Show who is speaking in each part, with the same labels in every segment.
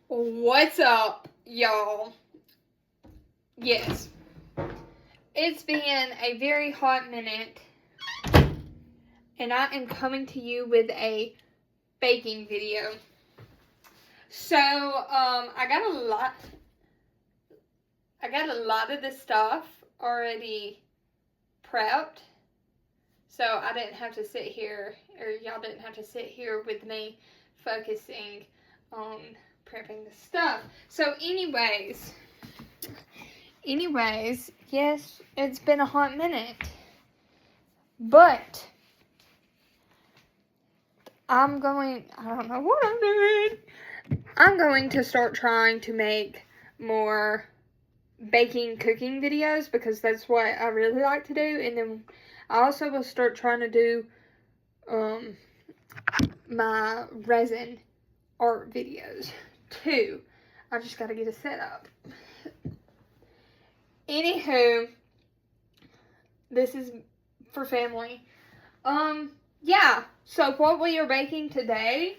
Speaker 1: What's up, y'all? Yes, it's been a very hot minute, and I am coming to you with a baking video. So, I got a lot of the stuff already prepped, so I didn't have to sit here, or y'all didn't have to sit here with me focusing on prepping the stuff. So anyways, yes, it's been a hot minute, but I don't know what I'm doing. I'm going to start trying to make more baking, cooking videos because that's what I really like to do. And then I also will start trying to do my resin art videos too. I just got to get it set up. Anywho, this is for family. Yeah, so what we are baking today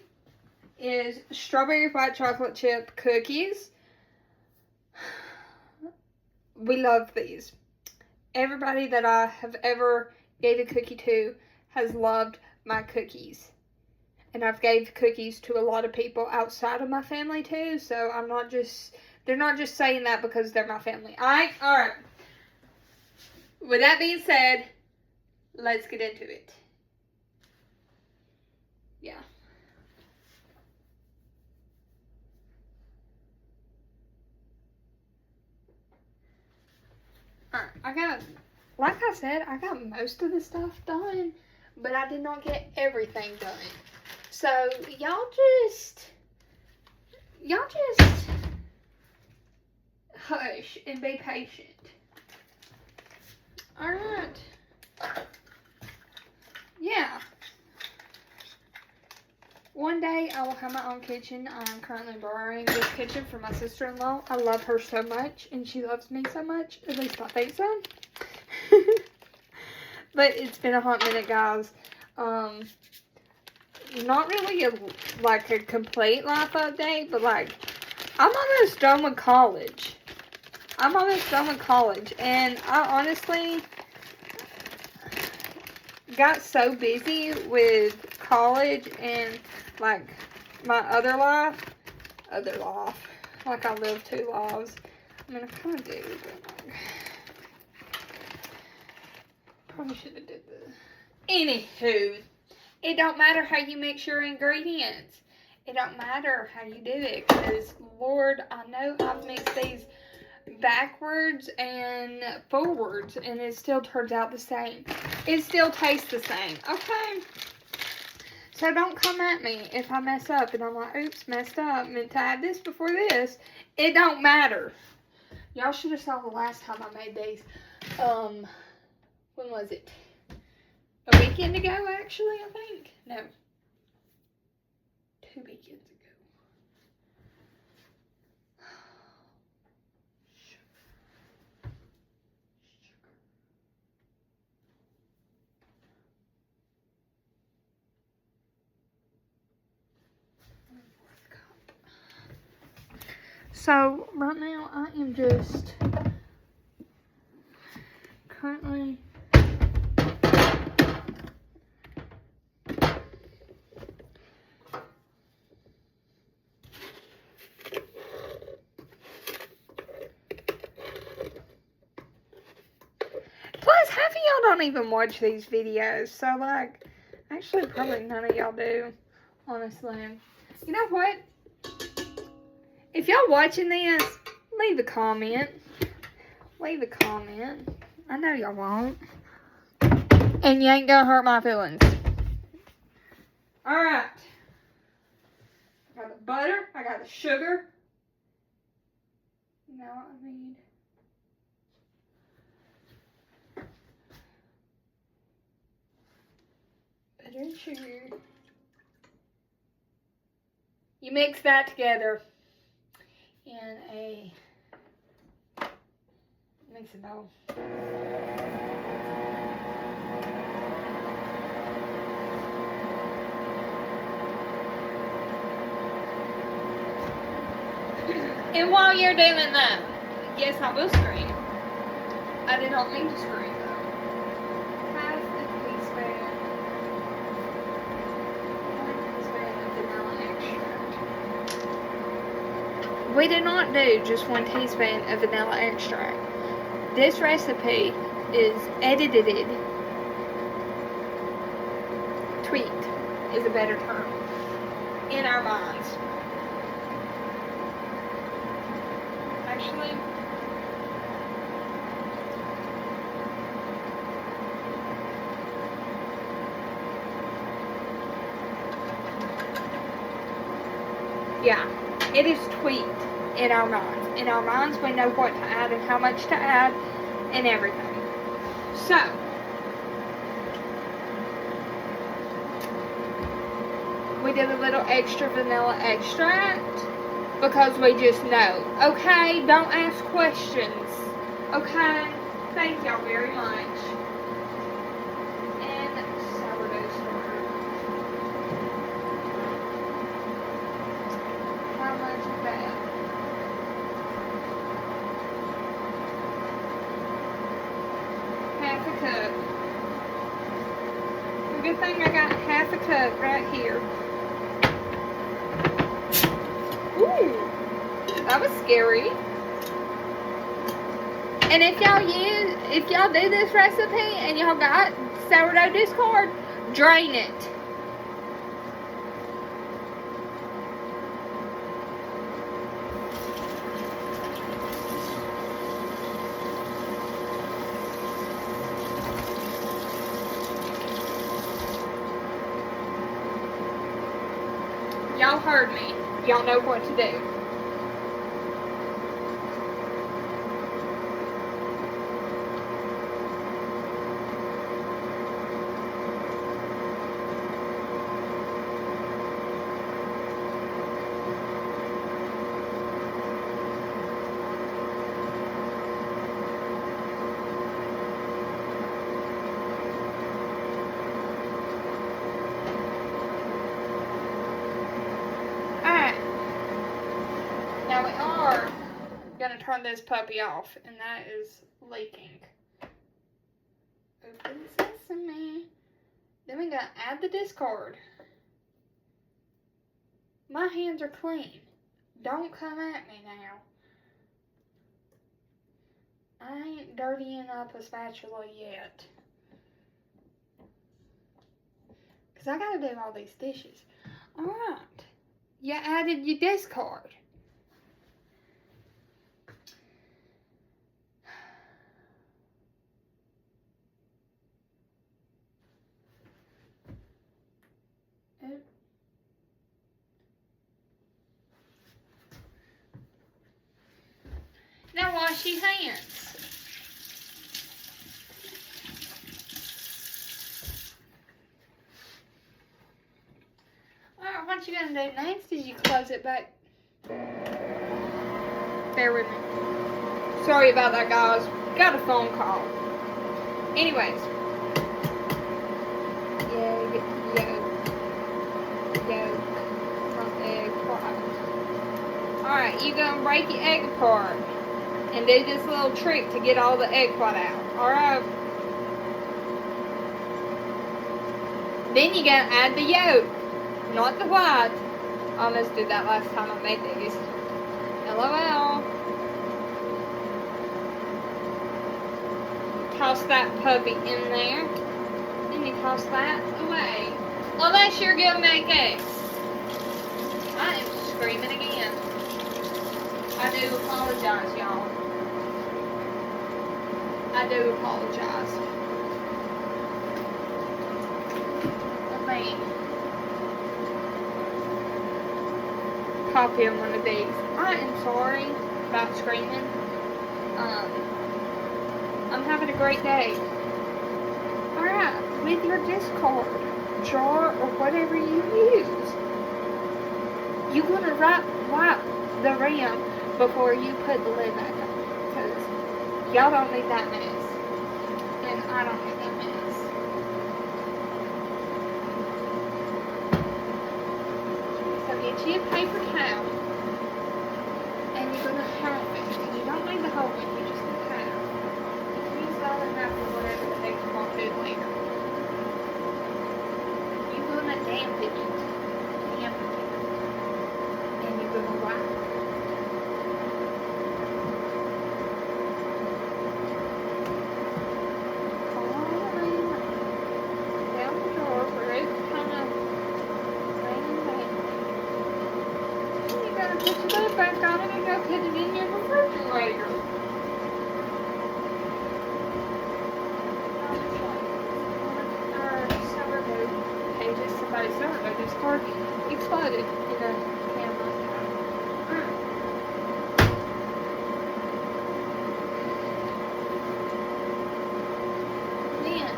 Speaker 1: is strawberry white chocolate chip cookies. We love these. Everybody that I have ever gave a cookie to has loved my cookies. And I've gave cookies to a lot of people outside of my family too, so they're not just saying that because they're my family. Alright. With that being said, let's get into it. Yeah. Alright, like I said, I got most of the stuff done, but I did not get everything done. So, y'all just hush and be patient. Alright. Yeah. One day I will have my own kitchen. I'm currently borrowing this kitchen from my sister-in-law. I love her so much, and she loves me so much. At least I think so. But it's been a hot minute, guys. Not really a complete life update, but I'm almost done with college. And I honestly got so busy with college and my other life. Like I live two lives. I mean, I kind of do, but probably should have did this. Anywho, it don't matter how you mix your ingredients. It don't matter how you do it, because Lord, I know I've mixed these backwards and forwards, and it still turns out the same. It still tastes the same, okay? So don't come at me if I mess up and I'm like, oops, messed up, meant to add this before this. It don't matter. Y'all should have saw the last time I made these. When was it? A weekend ago, actually, I think. No. 2 weekends ago. So, right now, I am just currently plus half of y'all don't even watch these videos, so actually probably none of y'all do, honestly. You know what? If y'all watching this, leave a comment. I know y'all won't. And you ain't gonna hurt my feelings. Alright. I got the butter. I got the sugar. Now I need butter and sugar. You mix that together in a mixing bowl. And while you're doing that, yes, I will scream. I did not mean to scream though. Half a teaspoon. 1 teaspoon of vanilla extract. We did not do just 1 teaspoon of vanilla extract. This recipe is edited. Tweaked is a better term in our minds. Actually, yeah, it is tweaked in our minds. In our minds, we know what to add and how much to add and everything. So, we did a little extra vanilla extract because we just know. Okay, don't ask questions. Okay, thank y'all very much. And sourdough starter. How much of that? Half a cup. Good thing I got half a cup right here. Ooh, that was scary. And if y'all do this recipe and y'all got sourdough discard, drain it. Y'all heard me. Y'all know what to do. Now we are going to turn this puppy off, and that is leaking. Open sesame. Then we're going to add the discard. My hands are clean. Don't come at me now. I ain't dirtying up a spatula yet. Because I got to do all these dishes. Alright. You added your discard. Now wash your hands. Alright, what you gonna do next is you close it back. Bear with me. Sorry about that, guys. Got a phone call. Anyways. Yolk from egg white. Alright, you're gonna break your egg apart and do this little trick to get all the egg white out. Alright. Then you're gonna add the yolk, not the white. I almost did that last time I made these. LOL. Toss that puppy in there. Then you toss that away. Unless you're gonna make eggs. I am screaming again. I do apologize, y'all. I do apologize. I mean, pop in one of these. I am sorry about screaming. I'm having a great day. Alright, with your discard jar or whatever you use, you're gonna wipe the rim before you put the lid back on, because y'all don't need that mess, and I don't need that mess. So get you a paper towel, and you're gonna half it. And you don't need the whole one, you just need half. You can use the other half or whatever the heck you want to do later. You're gonna dampen it. Dampen it. And you're gonna wipe it. Put your lid back on it and go put it in your refrigerator. Our sourdough pages, somebody's sourdough just card exploded in the camera. Then,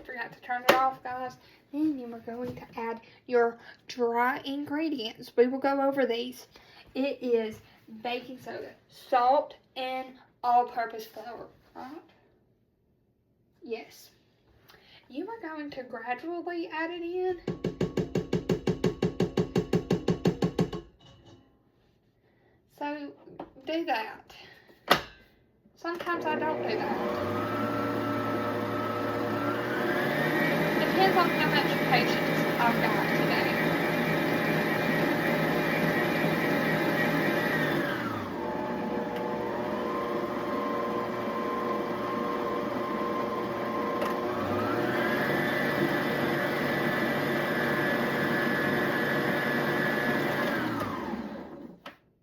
Speaker 1: forgot to turn it off, guys. Then you are going to add your dry ingredients. We will go over these. It is baking soda, salt, and all-purpose flour. Right? Yes. You are going to gradually add it in. So, do that. Sometimes I don't do that. Depends on how much patience I've got today.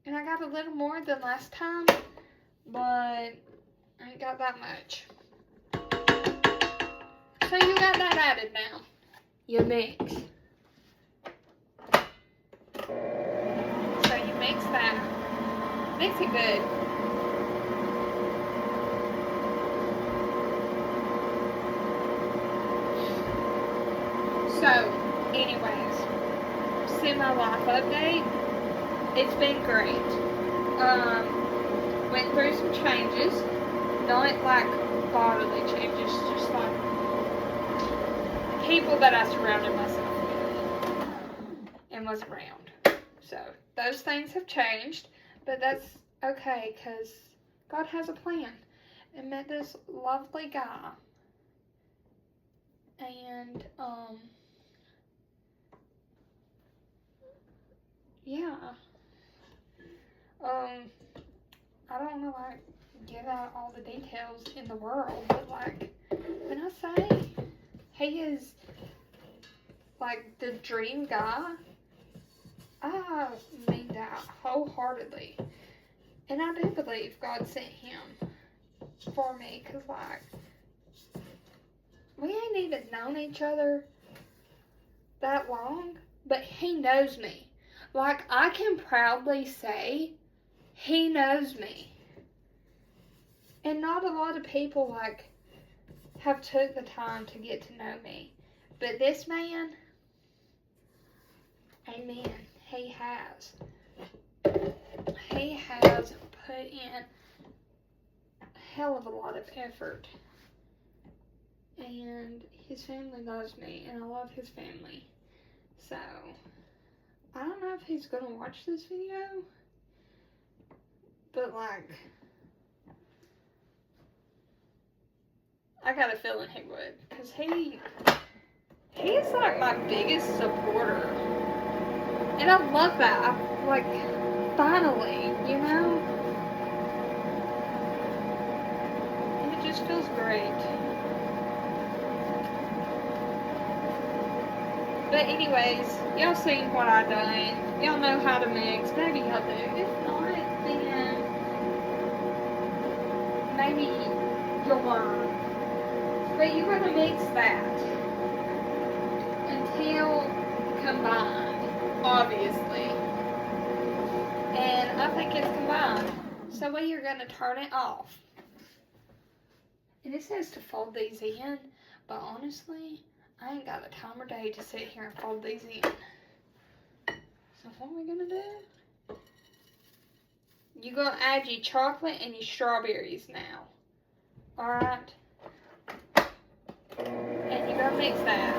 Speaker 1: And I got a little more than last time, but I ain't got that much. So you got that added now. You mix. So you mix that. Mix it good. So, anyways, see my life update. It's been great. Went through some changes. Not like bodily changes, just like people that I surrounded myself with and was around. So those things have changed, but that's okay because God has a plan. I met this lovely guy, and yeah, I don't know, like, give out all the details in the world, but like when I say he is like the dream guy, I mean that wholeheartedly. And I do believe God sent him for me, because like, we ain't even known each other that long, but he knows me. Like, I can proudly say he knows me. And not a lot of people like have took the time to get to know me. But this man, amen, he has. He has put in a hell of a lot of effort. And his family loves me, and I love his family. So, I don't know if he's going to watch this video, but like, I got a feeling he would, because he's like my biggest supporter. And I love that. I, like, finally, you know? And it just feels great. But anyways, y'all seen what I done. Y'all know how to mix. Maybe y'all do. If not, then maybe you'll learn. But you're going to mix that until combined, obviously. And I think it's combined. So we are going to turn it off. And it says to fold these in, but honestly, I ain't got the time or day to sit here and fold these in. So what are we going to do? You're going to add your chocolate and your strawberries now. Alright? And you're going to mix that.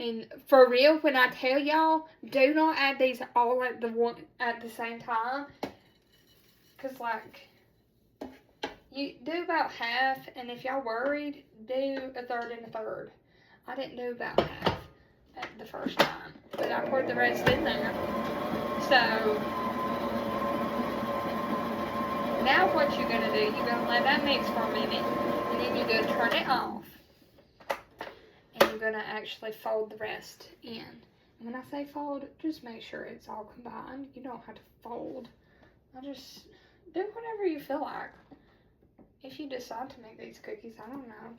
Speaker 1: And for real, when I tell y'all, do not add these all at the same time. Because, like, you do about half, and if y'all worried, do a third and a third. I didn't do about half at the first time, but I poured the rest in there. So, now what you're going to do, you're going to let that mix for a minute, and then you're going to turn it off. And you're going to actually fold the rest in. And when I say fold, just make sure it's all combined. You don't have to fold. I just do whatever you feel like. If you decide to make these cookies, I don't know.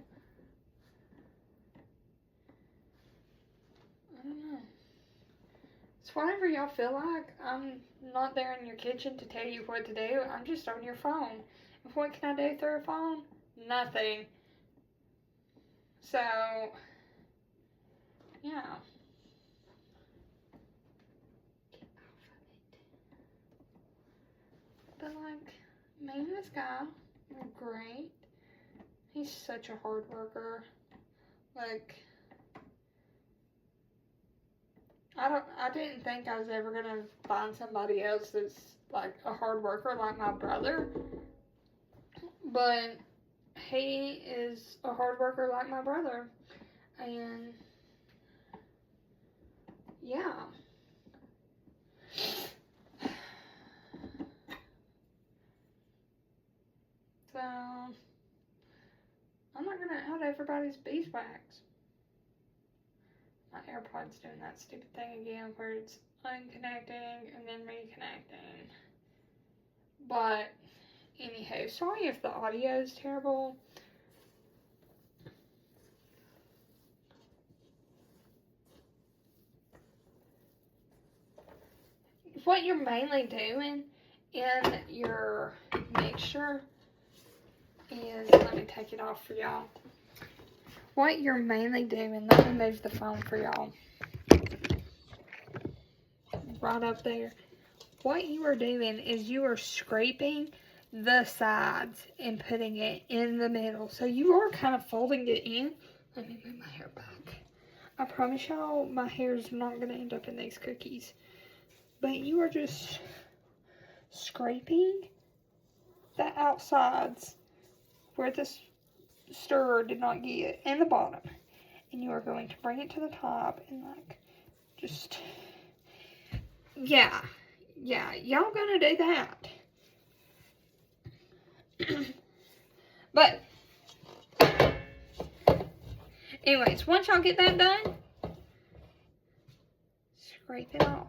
Speaker 1: It's whatever y'all feel like. I'm not there in your kitchen to tell you what to do. I'm just on your phone. And what can I do through a phone? Nothing. So, yeah. But, like, me and this guy are great. He's such a hard worker. Like, I didn't think I was ever gonna find somebody else that's like a hard worker like my brother. But he is a hard worker like my brother. And yeah. So I'm not gonna add everybody's beeswax. My AirPod's doing that stupid thing again where it's unconnecting and then reconnecting. But anywho, sorry if the audio is terrible. What you're mainly doing in your mixture is, let me take it off for y'all. What you're mainly doing, let me move the phone for y'all. Right up there. What you are doing is you are scraping the sides and putting it in the middle. So you are kind of folding it in. Let me move my hair back. I promise y'all my hair is not going to end up in these cookies. But you are just scraping the outsides where this stirrer did not get and the bottom. And you are going to bring it to the top and like just, yeah, y'all gonna do that. But anyways, once y'all get that done, scrape it off.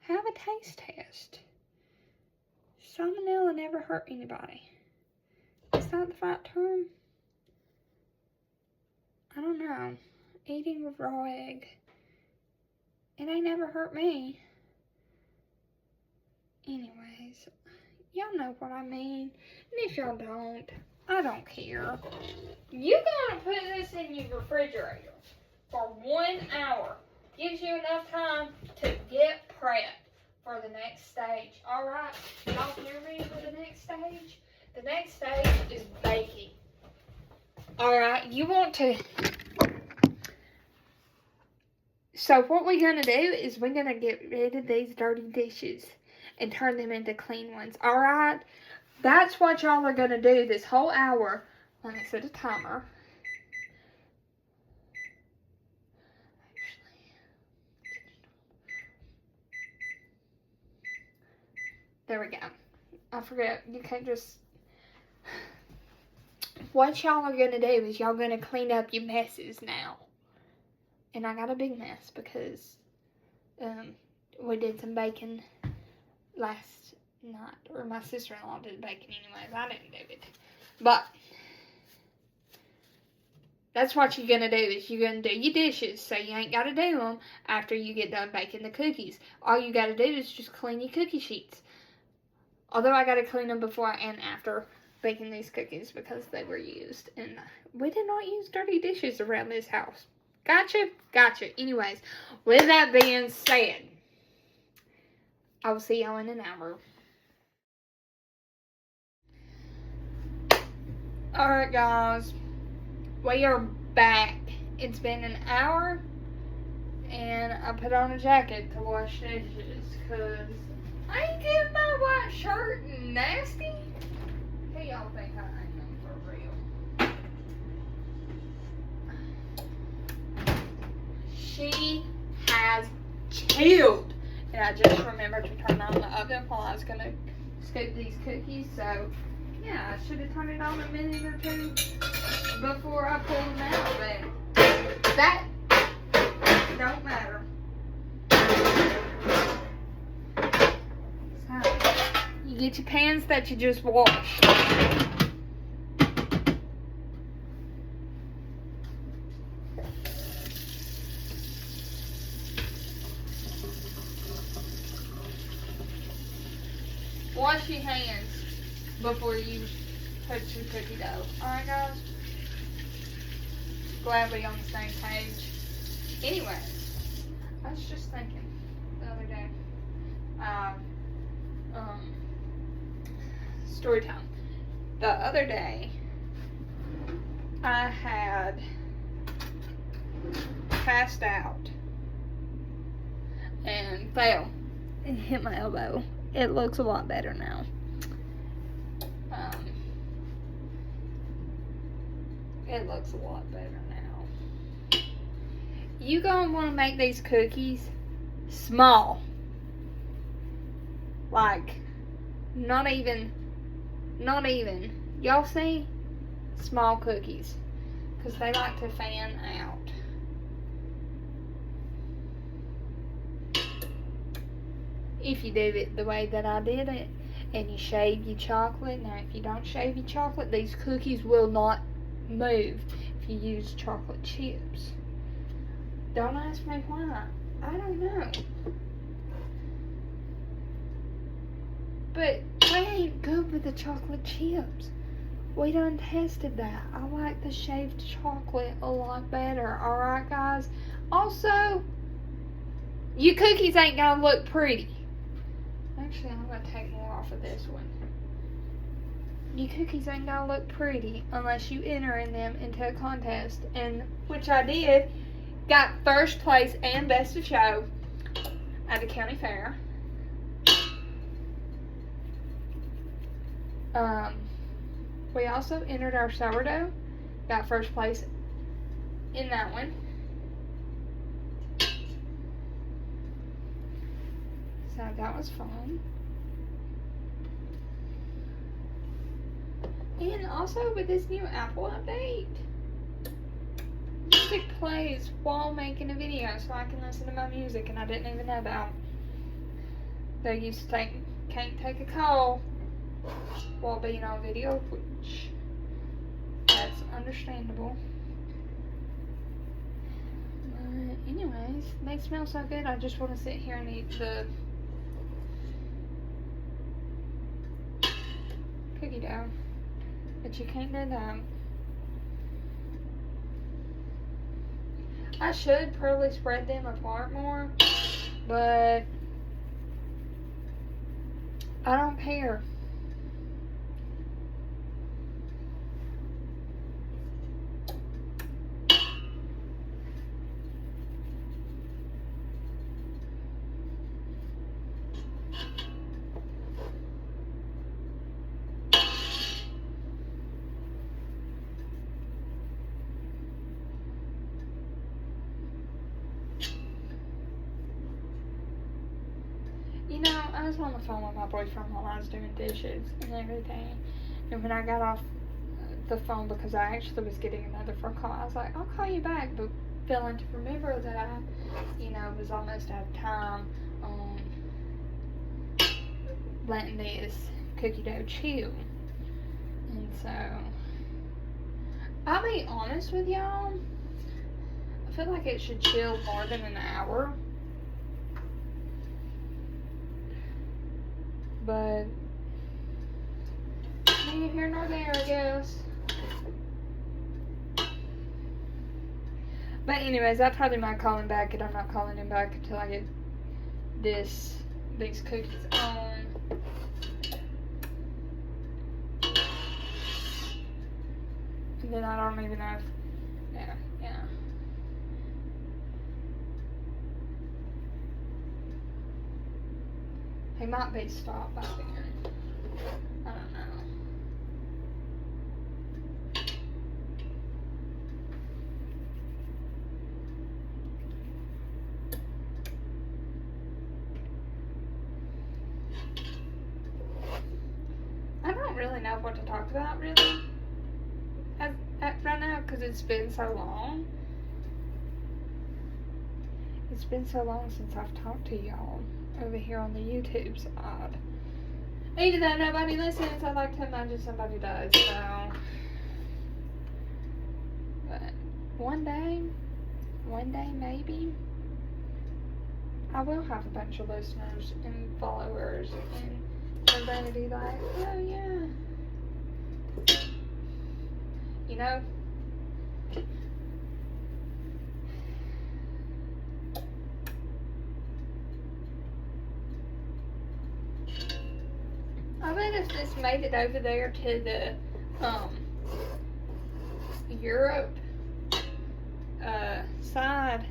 Speaker 1: Have a taste test. Salmonella never hurt anybody. Is that the right term? I don't know. Eating a raw egg. It ain't never hurt me. Anyways, y'all know what I mean. And if y'all don't, I don't care. You gotta put this in your refrigerator for 1 hour. Gives you enough time to get prepped for the next stage. Alright, y'all hear me for the next stage? The next stage is baking. Alright, you want to... So what we're going to do is we're going to get rid of these dirty dishes and turn them into clean ones. Alright? That's what y'all are going to do this whole hour. Let me set a timer. There we go. I forget. You can't just... What y'all are going to do is y'all going to clean up your messes now. And I got a big mess because we did some baking last night. Or my sister-in-law did baking anyways. I didn't do it. But that's what you're going to do is you're going to do your dishes. So you ain't got to do them after you get done baking the cookies. All you got to do is just clean your cookie sheets. Although I got to clean them before and after baking these cookies because they were used. And we did not use dirty dishes around this house. Gotcha? Gotcha. Anyways, with that being said, I will see y'all in an hour. Alright guys, we are back it's been an hour and I put on a jacket to wash dishes because I ain't getting my white shirt nasty. Who y'all think I am for real? She has chilled. And I just remembered to turn on the oven while I was going to scoop these cookies. So, yeah, I should have turned it on a minute or two before I pulled them out. But that don't matter. So, you get your pans that you just washed. Wash your hands before you touch your cookie dough. Alright, guys? Glad we're on the same page. Anyways, I was just thinking the other day. Story time. The other day, I had passed out and fell and hit my elbow. It looks a lot better now. It looks a lot better now. You gonna want to make these cookies small. Like, not even. Y'all see? Small cookies. Because they like to fan out. If you do it the way that I did it, and you shave your chocolate. Now, if you don't shave your chocolate, these cookies will not move if you use chocolate chips. Don't ask me why. I don't know. But we ain't good with the chocolate chips. We done tested that. I like the shaved chocolate a lot better. Alright, guys? Also, your cookies ain't gonna look pretty. Actually, I'm going to take more off of this one. Your cookies ain't going to look pretty unless you enter in them into a contest. And which I did. Got first place and best of show at the county fair. We also entered our sourdough. Got first place in that one. So that was fun. And also with this new Apple update, music plays while making a video so I can listen to my music, and I didn't even know that. They used to can't take a call while being on video, which that's understandable. Anyways, they smell so good. I just want to sit here and eat the cookie dough, but you can't do that. I should probably spread them apart more, but I don't care. You know, I was on the phone with my boyfriend while I was doing dishes and everything. And when I got off the phone, because I actually was getting another phone call, I was like, I'll call you back. But failing to remember that I, was almost out of time on letting this cookie dough chill. And so, I'll be honest with y'all. I feel like it should chill more than an hour. But neither here nor there, I guess. But anyways, I told him I'd call him back, and I'm not calling him back until I get these cookies on. And then I don't even know if, yeah. He might be stopped by then. I don't know. I don't really know what to talk about, really, right now, because it's been so long. It's been so long since I've talked to y'all over here on the YouTube side. Either that nobody listens, I like to imagine somebody does, so. But one day maybe, I will have a bunch of listeners and followers, and they're going to be like, oh yeah. You know? I bet if this made it over there to the Europe side,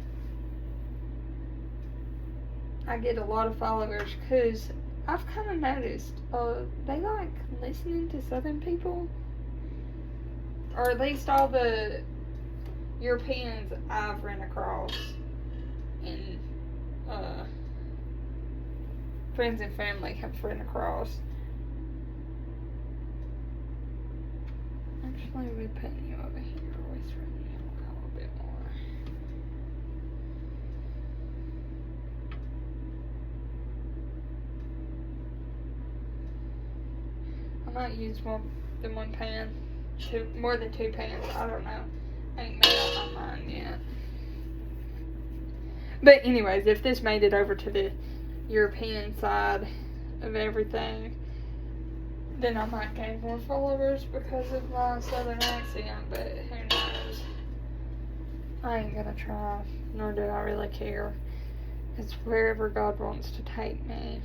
Speaker 1: I get a lot of followers, because I've kind of noticed they like listening to Southern people, or at least all the Europeans I've run across, and friends and family have run across. Actually, we're putting you over here with you a little bit more. I might use more than one pan, more than 2 pans. I don't know. I ain't made up my mind yet. But anyways, if this made it over to the European side of everything, then I might gain more followers because of my southern accent, but who knows. I ain't gonna try, nor do I really care. It's wherever God wants to take me.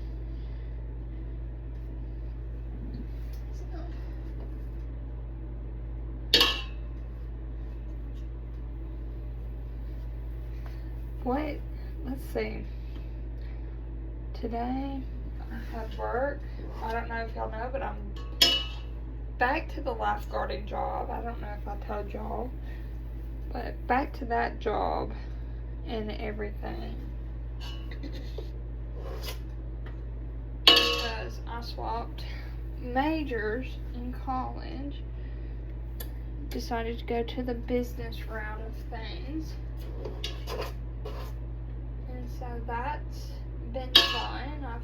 Speaker 1: What? Let's see. Today, I have work. I don't know if y'all know, but I'm back to the lifeguarding job. I don't know if I told y'all, but back to that job and everything. Because I swapped majors in college. Decided to go to the business route of things. And so that's been fun. I've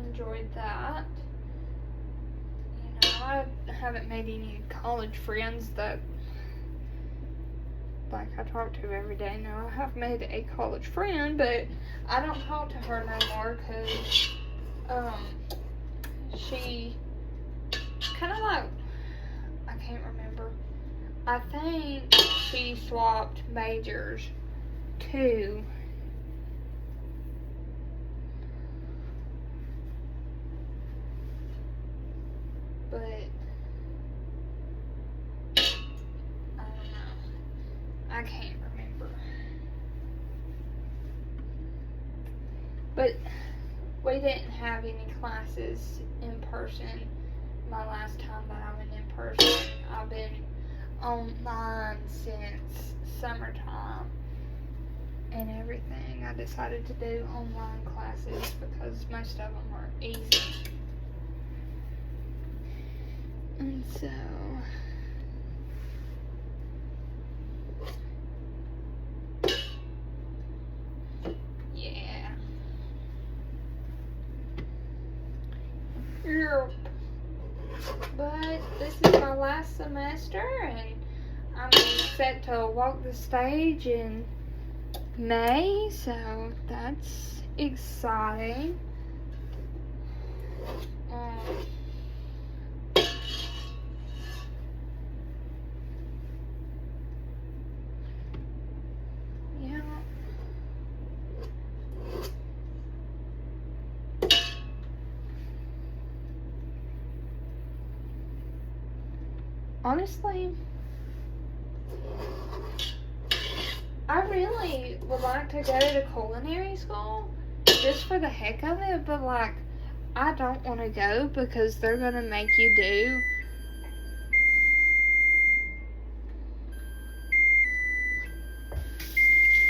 Speaker 1: enjoyed that. You know, I haven't made any college friends that like I talk to every day. Now, I have made a college friend, but I don't talk to her no more because she kind of like, I can't remember. I think she swapped majors too. But I don't know. I can't remember. But we didn't have any classes in person my last time that I went in person. I've been online since summertime and everything. I decided to do online classes because most of them were easy. And so yeah. But this is my last semester, and I'm set to walk the stage in May, so that's exciting. Yeah. Honestly, I really would like to go to culinary school just for the heck of it, but like, I don't want to go because they're going to make you do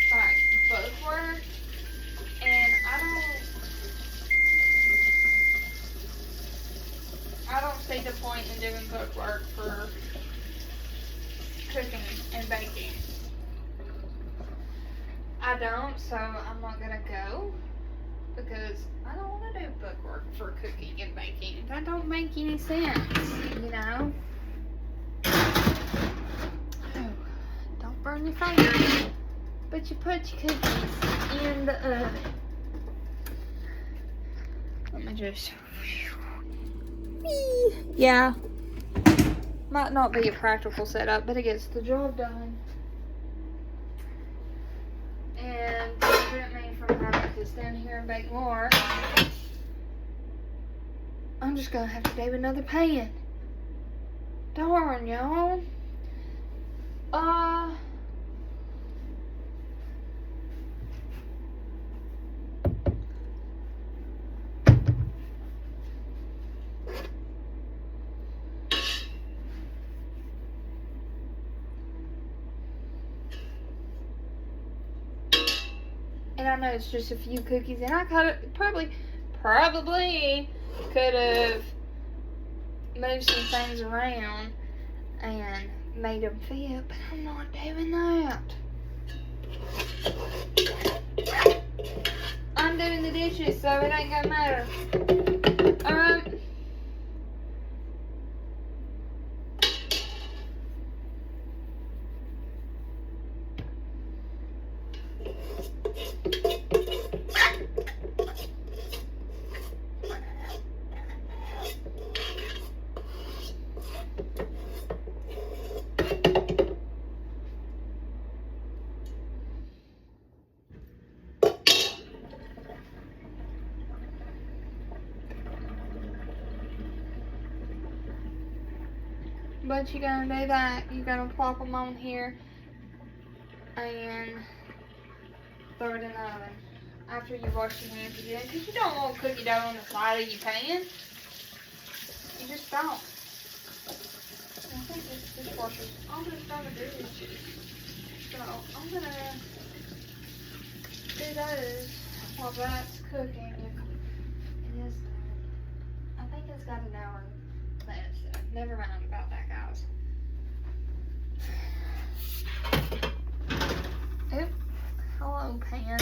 Speaker 1: like book work, and I don't see the point in doing book work for cooking and baking. I don't, so I'm not gonna go because I don't want to do book work for cooking and baking. That don't make any sense, you know? Oh, don't burn your fingers, but you put your cookies in the oven. Let me just... Yeah. Might not be a practical setup, but it gets the job done. And to prevent me from having to stand here and bake more, I'm just gonna have to do another pan. Darn, y'all. And I know it's just a few cookies, and I could probably could have moved some things around and made them fit, but I'm not doing that. I'm doing the dishes, so it ain't gonna matter. But you're gonna do that. You're gonna plop them on here and throw it in the oven after you wash your hands again. Because you don't want cookie dough on the side of your pan. You just don't. I think this dishwasher's almost done with dishes. So I'm gonna do those while that's cooking. It is, I think it's got an hour left, so never mind about that, guys. Oop. Hello, pan.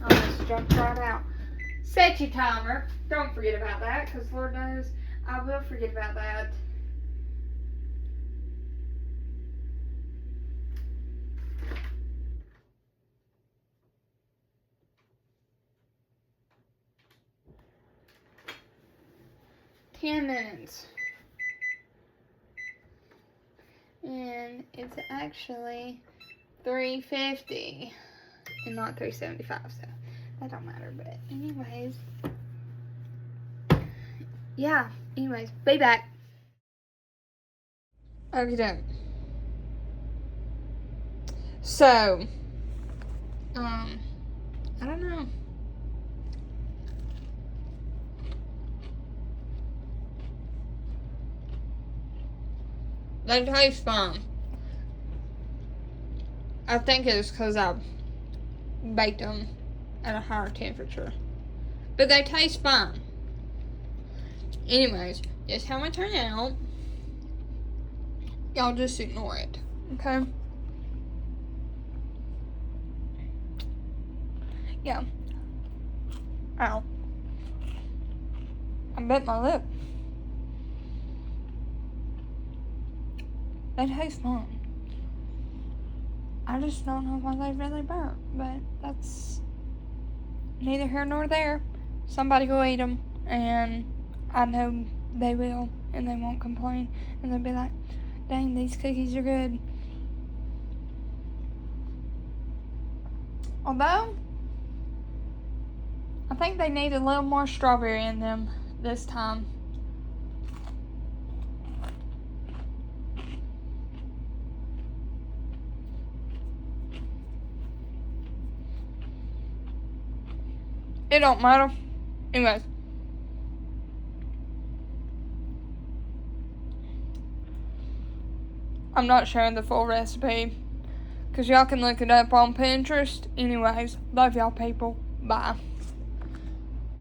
Speaker 1: I just jumped right out. Set your timer. Don't forget about that, because Lord knows I will forget about that. $10. And it's actually $3.50 and not $3.75, so that don't matter. But anyways, yeah. Anyways, be back. Okay. So, I don't know. They taste fine. I think it's because I baked them at a higher temperature. But they taste fine. Anyways, that's how it turned out. Y'all just ignore it, okay? Yeah. Ow. I bit my lip. They taste fine. I just don't know why they really burnt, but that's neither here nor there. Somebody will eat them, and I know they will, and they won't complain, and they'll be like, dang, these cookies are good. Although, I think they need a little more strawberry in them this time. It don't matter. Anyways, I'm not sharing the full recipe because y'all can look it up on Pinterest. Anyways, love y'all people. Bye.